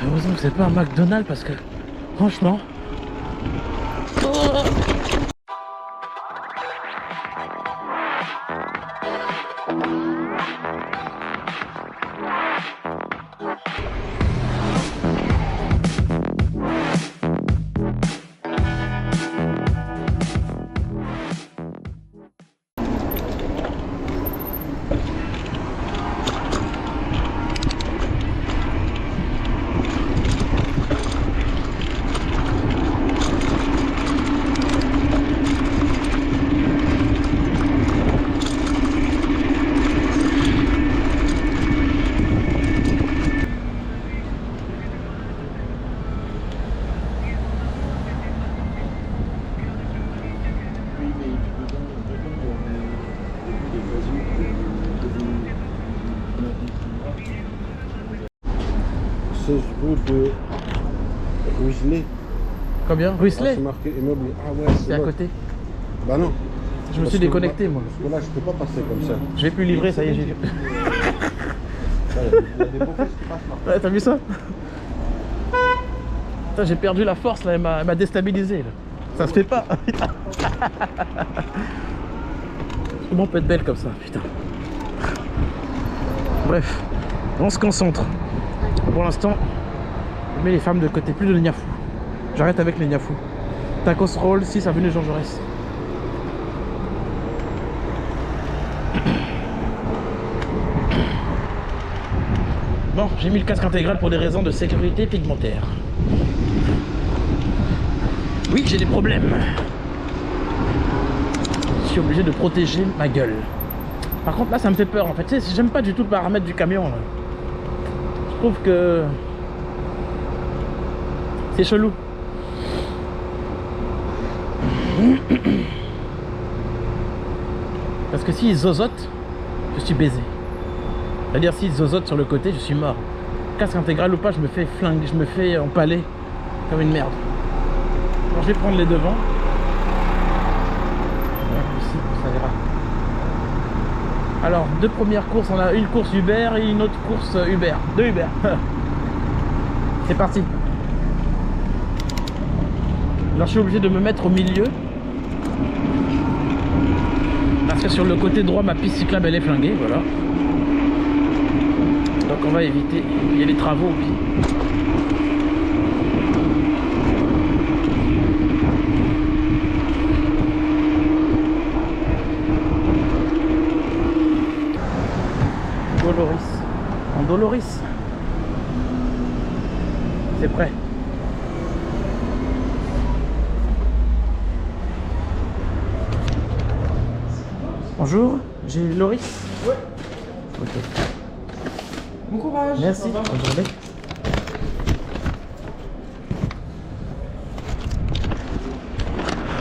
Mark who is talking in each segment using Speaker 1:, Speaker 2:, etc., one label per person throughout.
Speaker 1: Heureusement que c'est pas un McDonald's parce que franchement.
Speaker 2: Rue de Ruisley.
Speaker 1: Combien? Ruisley?
Speaker 2: C'est marqué immeuble. Ah ouais,
Speaker 1: c'est à côté.
Speaker 2: Bah non.
Speaker 1: Je me suis déconnecté moi.
Speaker 2: Parce que là, je peux pas passer comme ça.
Speaker 1: Je vais plus livrer, ça y est, j'ai vu.
Speaker 2: Il y a des beaux fesses qui passent là.
Speaker 1: Ouais, t'as vu ça? Putain, j'ai perdu la force là, elle m'a déstabilisé là. Ça se fait pas. Comment on peut être belle comme ça, putain. Bref, on se concentre. Pour l'instant, je mets les femmes de côté, plus de niafou. J'arrête avec les niafou. Tacos Roll, 6 avenue Jean Jaurès. Bon, j'ai mis le casque intégral pour des raisons de sécurité pigmentaire. Oui, j'ai des problèmes. Je suis obligé de protéger ma gueule. Par contre, là, ça me fait peur en fait. Tu sais, j'aime pas du tout le paramètre du camion là. Je trouve que c'est chelou. Parce que s'ils zozotent, je suis baisé. C'est-à-dire s'ils zozotent sur le côté, je suis mort. Casque intégral ou pas, je me fais flinguer, je me fais empaler comme une merde. Alors je vais prendre les devants. Ici, ça ira. Alors, deux premières courses, on a une course Uber et une autre course Uber. Deux Uber. C'est parti. Alors je suis obligé de me mettre au milieu. Parce que sur le côté droit, ma piste cyclable elle est flinguée, voilà. Donc on va éviter. Il y a les travaux puis. Doloris. En Doloris. C'est prêt. Bonjour, j'ai Loris.
Speaker 3: Ouais.
Speaker 1: Ok.
Speaker 3: Bon courage.
Speaker 1: Merci. Bonne journée.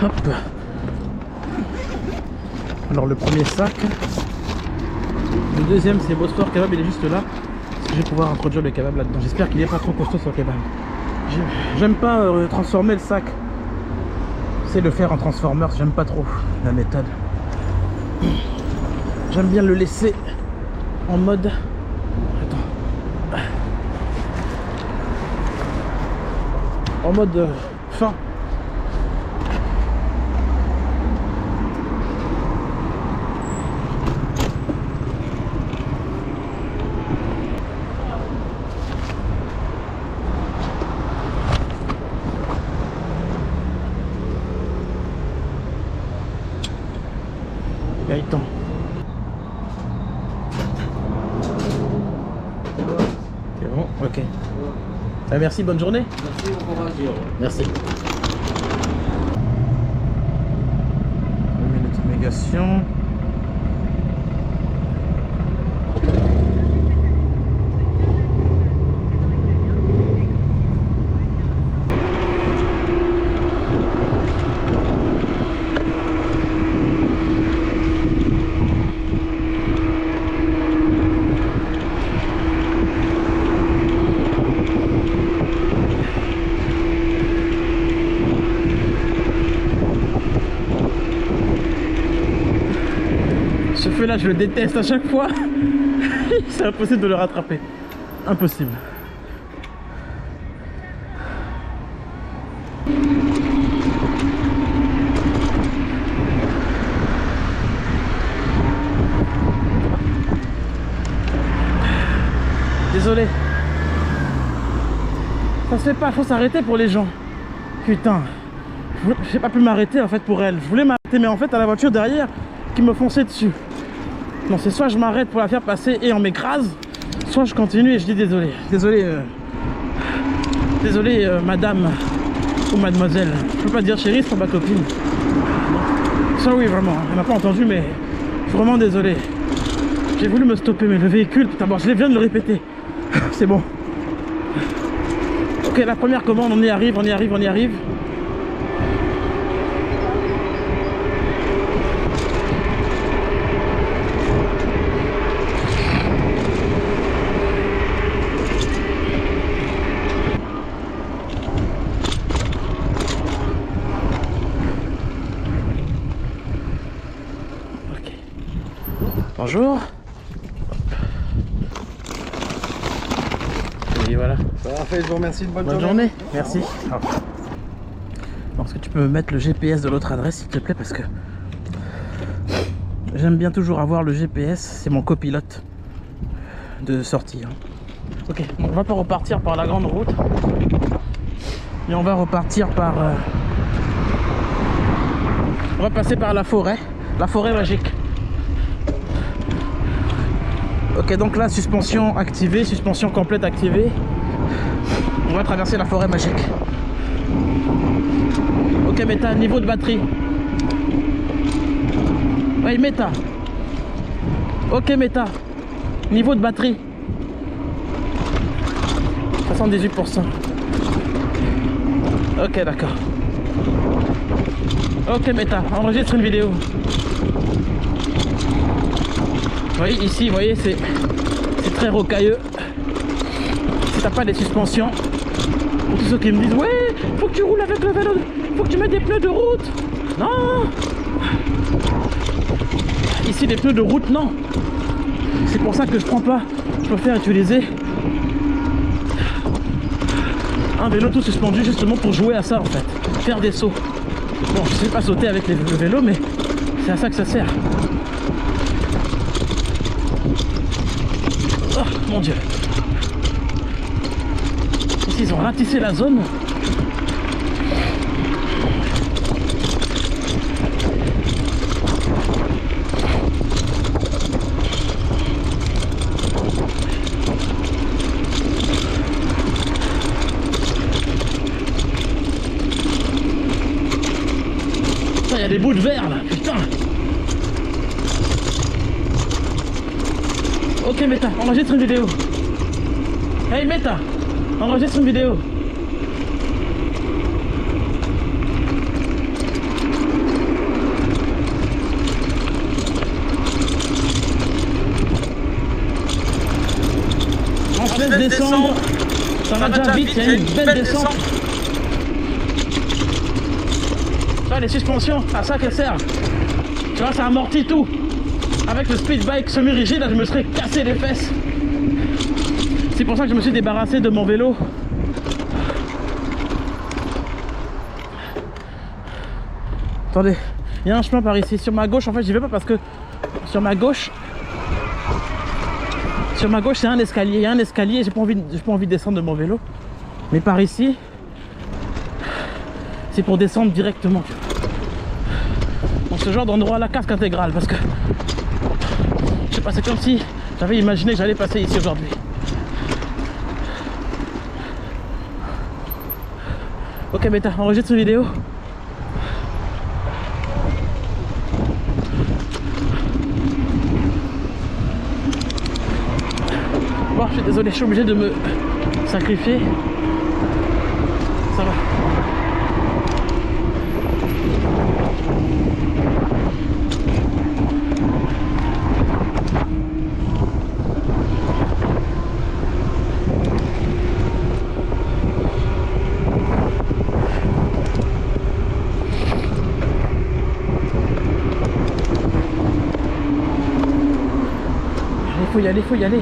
Speaker 1: Hop. Alors le premier sac. Le deuxième c'est Bostor Kebab, il est juste là. Est-ce que je vais pouvoir introduire le kebab là-dedans? J'espère qu'il est pas trop costaud sur le kebab. J'aime pas transformer le sac. C'est le faire en transformer, j'aime pas trop la méthode. J'aime bien le laisser en mode. Attends. En mode fin. Gaëtan. C'est bon, ok. Ah, merci, bonne journée.
Speaker 3: Merci, bon courage.
Speaker 1: Merci. 2 minutes de négation. Ce feu là je le déteste à chaque fois. C'est impossible de le rattraper. Impossible. désolé. Ça se fait pas, faut s'arrêter pour les gens. Putain. J'ai pas pu m'arrêter en fait pour elle. Je voulais m'arrêter, mais en fait, à la voiture derrière qui me fonçait dessus. Non, c'est soit je m'arrête pour la faire passer et on m'écrase, soit je continue et je dis désolé. Désolé, madame ou mademoiselle. Je peux pas dire chérie, c'est ma copine. Sorry, vraiment. Elle m'a pas entendu, mais je suis vraiment désolé. J'ai voulu me stopper, mais le véhicule, putain, bon, je viens de le répéter. C'est bon. Ok, la première commande, on y arrive. Ok. Bonjour. Et voilà.
Speaker 2: Parfait, je vous remercie de
Speaker 1: Bonne journée. Merci. Est-ce que tu peux me mettre le GPS de l'autre adresse s'il te plaît, parce que j'aime bien toujours avoir le GPS, c'est mon copilote de sortie. Ok, donc on va pas repartir par la grande route, mais on va repartir par... on va passer par la forêt magique. Ok, donc là, suspension activée, suspension complète activée. On va traverser la forêt magique. Ok, méta, niveau de batterie. Oui, méta. Ok, méta. Niveau de batterie. 78%. Ok, d'accord. Ok, méta, enregistre une vidéo. Vous voyez, ici, vous voyez, c'est très rocailleux. Si t'as pas des suspensions, pour tous ceux qui me disent ouais, faut que tu roules avec le vélo, faut que tu mettes des pneus de route. Non. Ici, des pneus de route, non. C'est pour ça que je prends pas. Je préfère utiliser un vélo tout suspendu justement pour jouer à ça en fait. Faire des sauts. Bon, je sais pas sauter avec le vélo, mais c'est à ça que ça sert. Oh mon dieu. Ici ils ont ratissé la zone. Il y a des bouts de verre là, putain. Ok Meta, enregistre une vidéo. Hey Meta, enregistre une vidéo. On se laisse descendre. Ça va déjà vite, il y a une belle descente. Ça, les suspensions, à ça qu'elles servent. Tu vois, ça amortit tout. Avec le speed bike semi-rigide, là, je me serais cassé les fesses. C'est pour ça que je me suis débarrassé de mon vélo. Attendez, il y a un chemin par ici. Sur ma gauche, en fait, j'y vais pas parce que sur ma gauche, c'est un escalier. Il y a un escalier, j'ai pas envie de descendre de mon vélo. Mais par ici, c'est pour descendre directement. Donc ce genre d'endroit là, casque intégral, parce que je sais pas, c'est comme si j'avais imaginé que j'allais passer ici aujourd'hui. Ok Meta, enregistre une vidéo. Bon, je suis désolé, je suis obligé de me sacrifier. Ça va. Il faut y aller.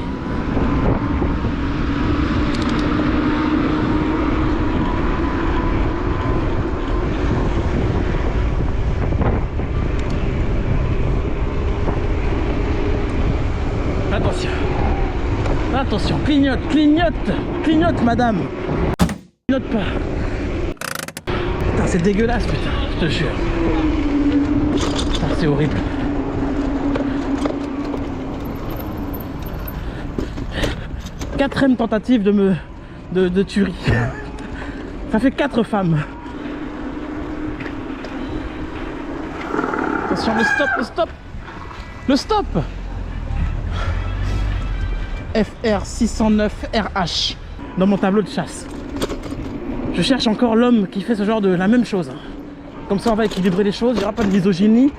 Speaker 1: Attention, Clignote, clignote, clignote, madame. Clignote pas. Putain, c'est dégueulasse, putain, je te jure. Putain, c'est horrible. Quatrième tentative de tuerie. Ça fait 4 femmes. Attention, le stop, le stop. Le stop. FR 609 RH dans mon tableau de chasse. Je cherche encore l'homme qui fait ce genre de la même chose. Comme ça on va équilibrer les choses, il n'y aura pas de misogynie.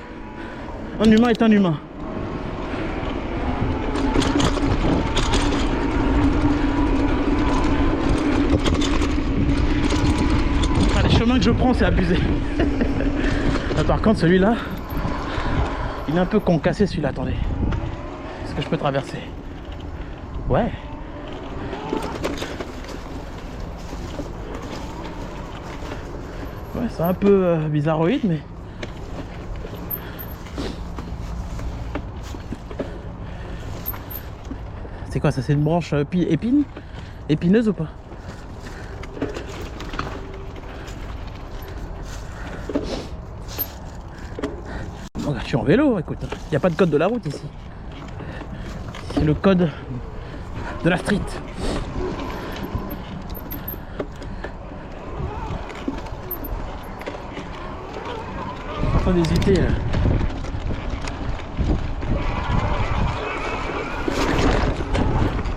Speaker 1: Un humain est un humain. Enfin, les chemins que je prends, c'est abusé. Par contre celui-là, il est un peu concassé celui-là, attendez. Est-ce que je peux traverser? Ouais. Ouais, c'est un peu bizarroïde, mais... C'est quoi ça? C'est une branche épineuse ou pas? Bon, je suis en vélo, écoute. Il n'y a pas de code de la route ici. C'est le code de la street. Je suis en train d'hésiter là.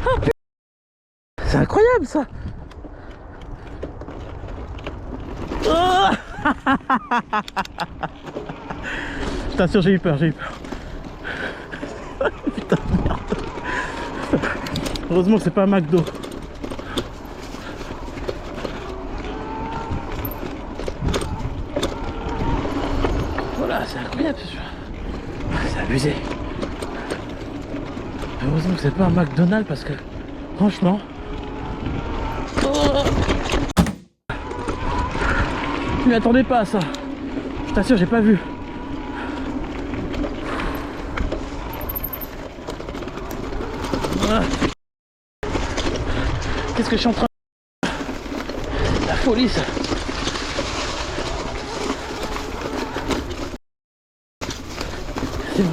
Speaker 1: Ah, c'est incroyable ça. Oh je t'assure, j'ai eu peur, Putain de merde. Heureusement que c'est pas un McDo. Voilà, c'est incroyable ce jeu. C'est abusé. Heureusement que c'est pas un McDonald's parce que franchement. Oh, je m'y attendais pas à ça. Je t'assure, j'ai pas vu. Voilà. Qu'est-ce que je suis en train de... La folie ça.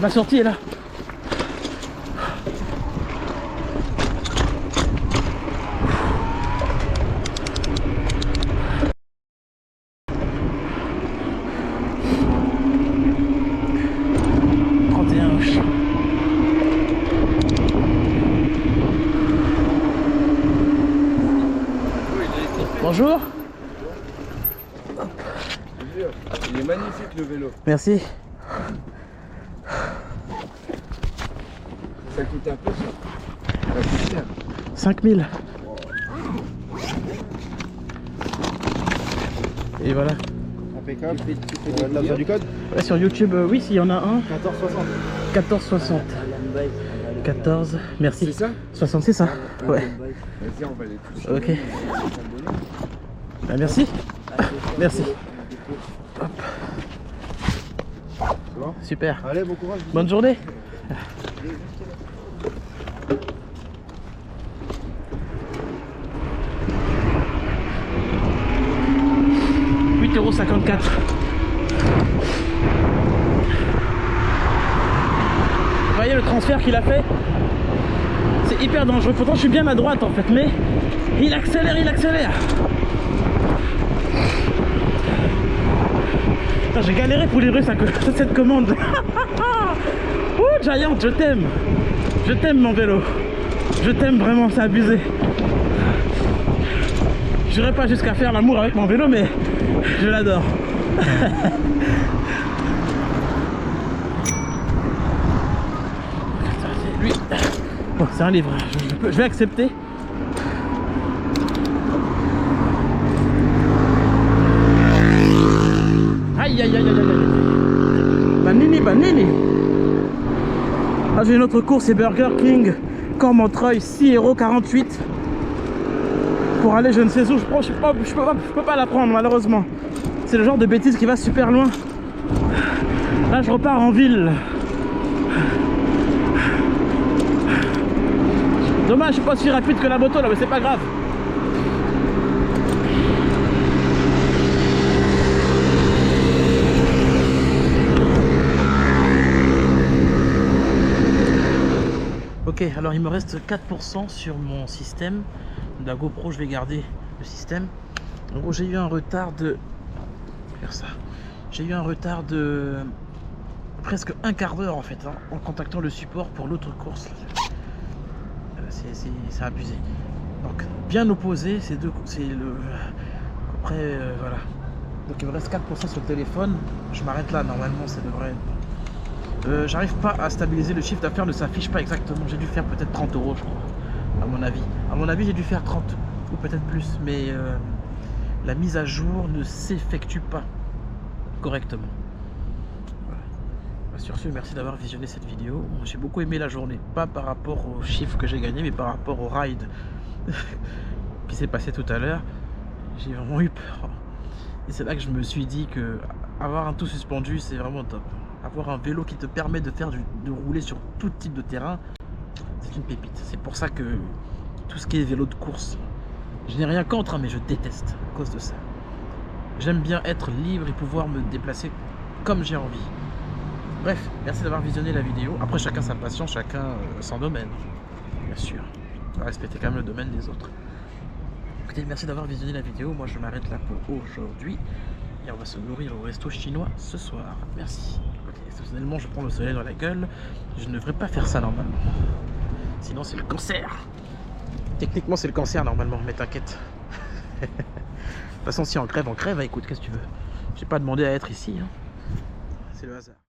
Speaker 1: Ma sortie est là. Bonjour.
Speaker 2: Il est magnifique le vélo.
Speaker 1: Merci.
Speaker 2: Ça coûte un peu ça. Ça coûte cher.
Speaker 1: 5000. Et voilà.
Speaker 2: Impeccable. On va mettre ça du code.
Speaker 1: Ouais, sur YouTube, oui, s'il y en a un.
Speaker 2: 14,60.
Speaker 1: 14,60. 14, merci.
Speaker 2: C'est ça?
Speaker 1: 60, c'est ça. Ouais.
Speaker 2: Vas-y, on va les toucher.
Speaker 1: Ok. Ah, merci. Merci. Hop.
Speaker 2: C'est bon?
Speaker 1: Super.
Speaker 2: Allez, bon courage.
Speaker 1: Bonne journée. €54. Vous voyez le transfert qu'il a fait? C'est hyper dangereux. Pourtant je suis bien à droite en fait, mais il accélère, il accélère. J'ai galéré pour livrer cette commande. Ouh, Giant, je t'aime. Je t'aime mon vélo. Je t'aime vraiment, c'est abusé. Je n'irai pas jusqu'à faire l'amour avec mon vélo, mais je l'adore. Lui. Bon, c'est un livre. Je vais accepter. Aïe aïe aïe aïe aïe. Banini, banini. Ah, j'ai une autre course, c'est Burger King, Cormontreuil, 6,48 € pour aller je ne sais où. Je peux pas la prendre malheureusement. C'est le genre de bêtise qui va super loin. Là je repars en ville. Dommage, je suis pas aussi rapide que la moto là, mais c'est pas grave. Ok, alors il me reste 4% sur mon système. La GoPro, je vais garder le système. En gros, j'ai eu un retard de... Faire ça. J'ai eu un retard de presque un quart d'heure en fait, hein, en contactant le support pour l'autre course. C'est abusé. Donc bien opposé, c'est le... Après, voilà. Donc il me reste 4% sur le téléphone. Je m'arrête là, normalement ça devrait... J'arrive pas à stabiliser, le chiffre d'affaires ne s'affiche pas exactement. J'ai dû faire peut-être 30 euros, je crois, à mon avis. À mon avis, j'ai dû faire 30 ou peut-être plus, mais la mise à jour ne s'effectue pas correctement. Voilà. Sur ce, merci d'avoir visionné cette vidéo. J'ai beaucoup aimé la journée, pas par rapport aux chiffres que j'ai gagnés, mais par rapport au ride qui s'est passé tout à l'heure. J'ai vraiment eu peur. Et c'est là que je me suis dit que avoir un tout suspendu, c'est vraiment top. Avoir un vélo qui te permet de rouler sur tout type de terrain, c'est une pépite. C'est pour ça que tout ce qui est vélo de course, je n'ai rien contre, hein, mais je déteste à cause de ça. J'aime bien être libre et pouvoir me déplacer comme j'ai envie. Bref, merci d'avoir visionné la vidéo. Après, chacun sa passion, chacun son domaine, bien sûr. On va respecter quand même le domaine des autres. Écoutez, merci d'avoir visionné la vidéo. Moi, je m'arrête là pour aujourd'hui. Et on va se nourrir au resto chinois ce soir. Merci. Personnellement, je prends le soleil dans la gueule. Je ne devrais pas faire ça normalement. Sinon, c'est le cancer. Techniquement, c'est le cancer normalement, mais t'inquiète. De toute façon, si on crève, écoute, qu'est-ce que tu veux? J'ai pas demandé à être ici. Hein. C'est le hasard.